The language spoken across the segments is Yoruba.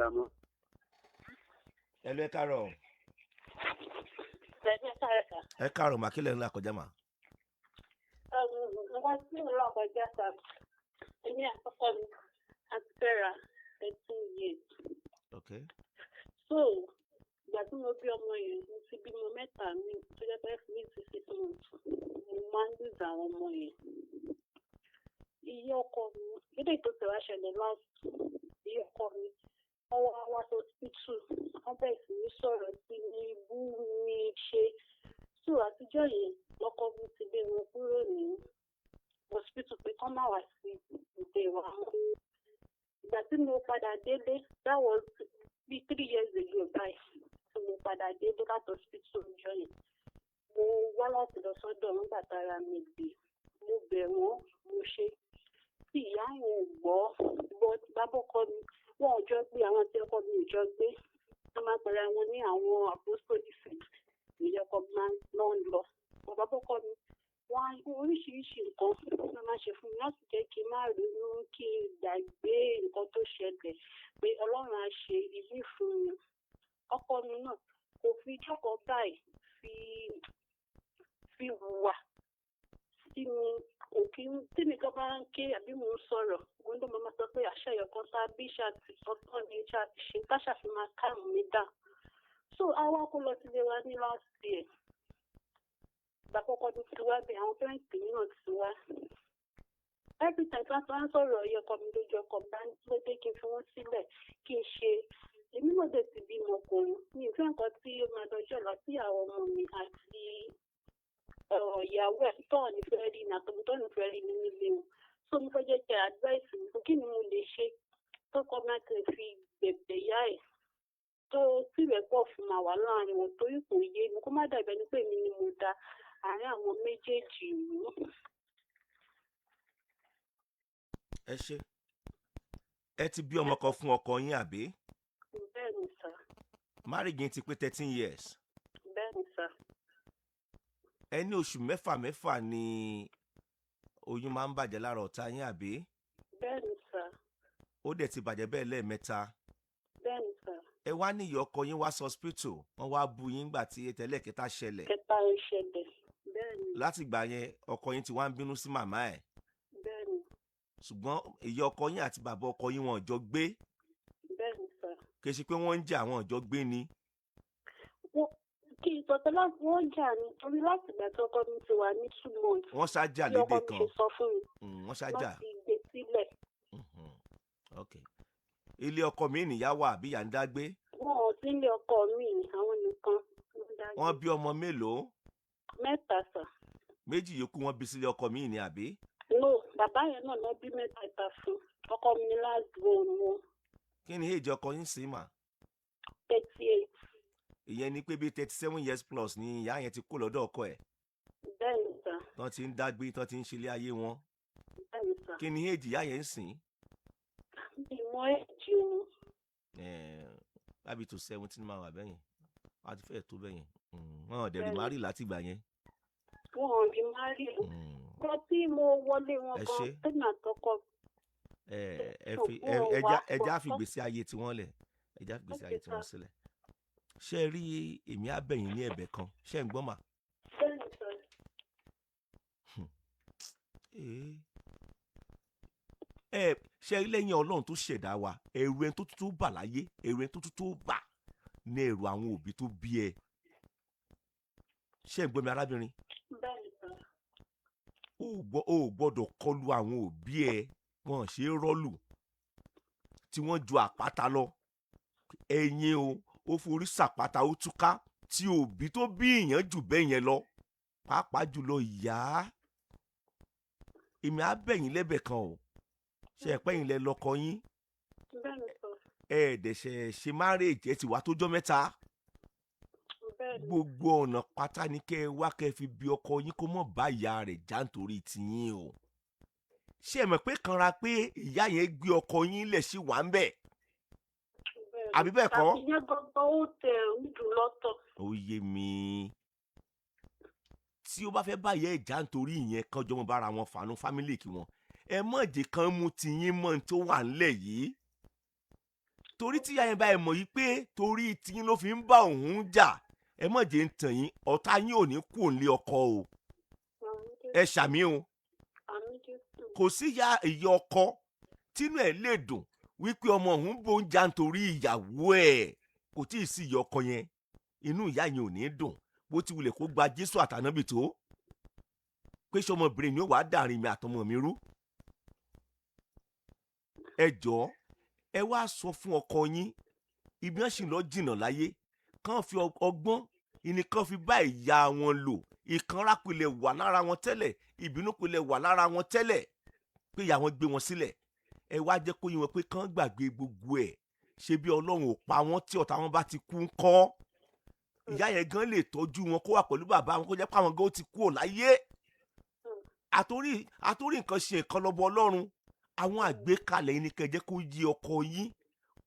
dààmú. Hello, ẹ káàárọ̀. Ẹ káàárọ̀ mà kílẹ̀ ńlá kọjá mà. Nǹkan tí mo lọ kọjá sá, èmi àkọ́kọ́ mi àti fẹ́ra 13 years. Okay. So, ìgbà tí mo bí ọmọ yẹn, mo ti bímọ mẹ́ta mi tó jẹ́ pé fún mi ti 6 months. Mo máa ń lùzà àwọn ọmọ yẹn. Iye ọkọ mi, lédè tó tẹ̀wá ṣẹlẹ̀ last, iye ọkọ mi, wọ́n wá wá sí hospital, wọ́n bẹ̀rẹ̀ sí ní sọ̀rọ̀ sí ní bú mi ṣe. So àtijọ́ yìí lọ́kọ mi ti gbé wọn kúrò ní hospital pé kán má wá sí ìdè wa mọ́. Ìgbà tí mo padà délé, that was bí 3 years ago báyìí. So mo padà délé láti hospital ọjọ́ yẹn. Mo wá láti lọ sọ́dọ̀ nígbà tára mi gbé. Mo bẹ̀ wọ́n, mo ṣe. Tí ìyá yẹn gbọ́, bàbá ọkọ mi, wọ́n ò jọ gbé àwọn tí ọkọ mi ò jọ gbé. Wọ́n máa pẹ̀lú àwọn ní àwọn apostolic ìyọkọ máa ń lọ. Bàbá ọkọ mi, wọ́n á oríṣiríṣi nǹkan ló máa ṣe fún mi láti jẹ́ kí n má ronú kí n gbàgbé nǹkan tó ṣẹlẹ̀ pé Ọlọ́run á ṣe ìlú fún mi. Ọkọ mi náà kò fi jókòó báyìí fi hùwà sí mi. Tí mi kan bá ń ké àbí mò ń sọ̀rọ̀, òun ló máa sọ pé àṣà ìyọ̀kan tá bí ṣáàtì ọgbọ́n ní ṣáàtì ṣe káṣà fi máa káàmù mi dà. So àwa kó lọ sílé wa ní last year. Ìgbàkọ́kọ́ tó ti wá bẹ̀ àwọn parents mi náà ti wá. Every time tí wọ́n sọ̀rọ̀ ọkọ mi lójú ọkọ bá ń ló dé kí n fi wọ́n sílẹ̀ kí n ṣe. Èmi náà dẹ̀ ti bímọ ọkùnrin. Mi ò fẹ́ nǹkan tí ó máa dọjọ́ lọ sí àwọn ọmọ mi àti ìyàwó ẹ̀ tọ́ ní fẹ́ rí ní àtọ̀mọ́tọ́ ní fẹ́ rí ní nílé wọn. So mo fẹ́ jẹ́ advice mi fún kí ni mo lè ṣe tó kọ́ máa tẹ̀ fi bẹ̀bẹ̀ yá ẹ̀ tó tìrẹ̀ pọ̀ fún ma wà láàrin wọn torí kò yé mi kó má dàbẹ̀ ní pé mi ni mo da àárín àwọn méjèèjì rú. Ẹ ṣé. Ẹ ti bí ọmọ kan fún ọkọ yín àbí? Bẹ́ẹ̀ni sà. Marriage yín ti pé 13 years. Bẹ́ẹ̀ni sà. Ẹ ní oṣù mẹ́fà ni oyún máa ń bàjẹ́ lára ọ̀tá yín àbí? Bẹ́ẹ̀ni sà. Ó dẹ̀ ti bàjẹ́ bẹ́ẹ̀ lẹ́ẹ̀mẹ́ta. Bẹ́ẹ̀ni sà. Ẹ wá ní ìyá ọkọ yín wá sí hospital, wọ́n wá bú yín nígbà tí tẹ́lẹ̀ kẹta ṣẹlẹ̀. Kẹta ń ṣẹlẹ̀. Bẹ́ẹ̀ni. Láti ìgbà yẹn ọkọ yín ti wá ń bínú sí màmá ẹ̀. Bẹ́ẹ̀ni. Ṣùgbọ́n ìyá ọkọ yín àti bàbá ọkọ yín wọn ò jọ gbé. Bẹ́ẹ̀ni sà. Kì í ṣe pé wọ́n ń jà àwọn ò jọ gbé ni. Kí ìtọ́tọ́ láti wọ́n jà ní torí láti ìgbà tí ọkọ mi ti wà ní 2 months. Wọ́n ṣájà lédè kan. Ọkọ mi ṣe sọ fún mi. Wọ́n ṣájà. Wọ́n ti gbé sílẹ̀. Okay. Ilé ọkọ mi nìyá wà àbí ìyá ń dá gbé? Wọn ò sí ilé ọkọ mi àwọn nìkan. Wọ́n bí ọmọ mélòó? 3 sà. 2 yòókù wọ́n bí sílé ọkọ mi ní àbí? No, bàbá yẹn náà lọ bí 3 fún. Ọkọ mi last born wọn. Kí ni age ọkọ yín sí mà? 38. Ìyẹn ni pé bí 37 years plus ni ìyá yẹn ti kó lọ́dọ̀ ọkọ ẹ̀. Bẹ́ẹ̀ni sà. Tán ti ń dágbé, tán ti ń ṣe ilé ayé wọn. Bẹ́ẹ̀ni sà. Kí ni age ìyá yẹn ń sìn? Ìmọ̀ èjì wọn. Lábí tó 17 máa wà bẹ́yẹn. Wọ́n ti fẹ́ tó bẹ́yẹn. Wọ́n ò dẹ̀ rí márì láti ìgbà yẹn. Wọ́n ò rí márì. Kọ́ tí mo wọlé wọn gan tẹ́lẹ̀ àtọkọ. Ẹja fi gbèsè ayé tiwọn lẹ̀. Ẹja fi gbèsè ayé tiwọn sílẹ̀. Ṣé ẹ rí èmi abẹ́yìn ní ẹ̀bẹ̀ kan? Ṣé ń gbọ́ mà? Bẹ́ẹ̀ni sà. Ṣé lẹ́yìn Ọlọ́run tó ṣẹ̀dá wa, ẹ̀rù ẹni tó tútù bà láyé, ẹ̀rù ẹni tó tútù bà ní ẹ̀rù àwọn òbí tó bí ẹ. Ṣé ń gbọ́ mi arábìnrin? Bẹ́ẹ̀ni sà. O ò gbọ́dọ̀ kọlu àwọn òbí ẹ, wọn ṣe é rọ́lù tí wọ́n ju àpáta lọ. Ẹ̀yin ó forí sàpáta ó túká tí òbí tó bí ìyàn jù bẹ́ẹ̀ yẹn lọ, pàápàá jùlọ ìyá. Èmi á bẹ̀yìn lẹ́bẹ̀ kan o. Ṣé ẹ pẹ́yìn lẹ lọ́kọ yín? Bẹ́ẹ̀ni sà. Ẹ̀ẹ́dẹ̀ṣẹ̀ ṣe marriage ẹ ti wá tójọ́ mẹ́ta. Bẹ́ẹ̀ni. Gbogbo ọ̀nà pátá ni kẹ́ ẹ wá kẹ́ ẹ fi bí ọkọ yín kó mọ̀ bá ìyá rẹ̀ já nítorí tiyín o. Ṣé ẹ mọ̀ pé kanra pé ìyá yẹn gbé ọkọ yín lẹ̀ sí wà ń bẹ̀? Àbí bẹ́ẹ̀ kọ́? Àbí yẹn gbọ́dọ̀ ó tẹ̀ ojú lọ́tọ̀. Ó yé mi. Tí ó bá fẹ́ bá ìyá ẹ̀ já nítorí ìyẹn kan jọmọ bára wọn fàánú fámílì kí wọn. Ẹ mọ̀ jẹ́ kan mú tiyín mọ́ tó wà ńlẹ̀ yìí. torí tí ìyá yẹn bá ẹ mọ̀ yìí pé torí tiyín ló fi ń bá òun jà, ẹ má jẹ́ ń tàn yín, ọ̀tá yín ò ní kú òǹlé ọkọ o. Ẹ ṣàmì o. Kò sí ìyá ọkọ tínú ẹ̀ lè dùn wípé ọmọ òun bó ń jà nítorí ìyàwó ẹ̀. Kò tí ì sí ìyá ọkọ yẹn, inú ìyá yẹn ò ní dùn bó ti wulẹ̀ kó gba Jésù àtànábì tó, pé ṣọmọbìnrin mi ò wá dàrin mi àtọmọ mi rú. Ẹ jọ̀ọ́, ẹ wá sọ fún ọkọ yín, ibi wọn sì lọ jìnnà láyé, kàn fi ọgbọ́n ìnìkan fi bá ìyá wọn lò. Ìkanra pilẹ̀ wà lára wọn tẹ́lẹ̀, ìbínú pilẹ̀ wà lára wọn tẹ́lẹ̀, pé ìyá wọn gbé wọn sílẹ̀. Ẹ wá jẹ́ kó yé wọn pé kàn gbàgbé gbogbo ẹ̀, ṣe bí Ọlọ́run ò pa wọ́n tí ọ̀tá wọn bá ti kú ńkọ́. Ìyá yẹn gan lè tọ́jú wọn kó wà pẹ̀lú bàbá wọn kó jẹ́ pé àwọn gan ó ti kú ò láyé. Àtórí nǹkan ṣe nǹkan lọ́bọ Ọlọ́run. Àwọn àgbékalẹ̀ yìí ni kẹ́ jẹ́ kó yí ọkọ yín,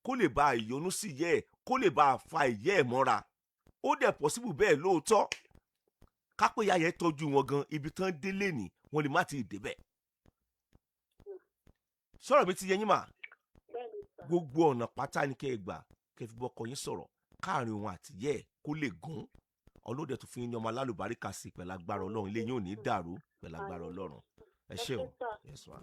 kó lè bá ìyọnu sí ìyá ẹ̀, kó lè bá fa ìyá ẹ̀ mọ́ra. Ó dẹ̀ pọ̀síbù bẹ́ẹ̀ lóòótọ́. Kápẹ́ ìyá yẹn tọ́jú wọn gan, ibi tán délé ní wọ́n lè má ti débẹ̀. Sọ̀rọ̀ mi ti yé yín mà? Gbogbo ọ̀nà pátá ni kẹ́ ẹ gbà kẹ́ fi bọ́kọ yín sọ̀rọ̀ káàrin òun àti ìyá ẹ̀ kó lè gún. Ọlọ́dẹ tó fi yín ní ọmọ alálùbáríkà sí pẹ̀lú agbára Ọlọ́run, ilé yín ò ní dàrú pẹ̀lú agbára Ọlọ́run. Ẹ ṣé o. Yes, ma.